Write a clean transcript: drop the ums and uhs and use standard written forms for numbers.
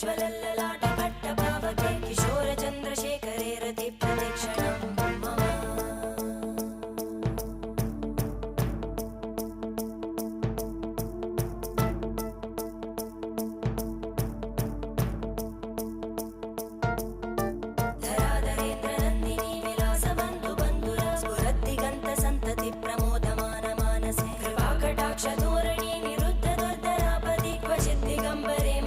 ज्वलल्ललाट पट्टपावके किशोर चन्द्रशेखरे रति प्रतिक्षणं मम धराधरेन्द्र नन्दिनी विलास बन्धु बन्धुरा स्फुरद्दिगन्त सन्तति प्रमोदमान मानसे कृपाकटाक्ष धोरणी निरुद्ध दुर्धरापदि क्वचित् दिगम्बरे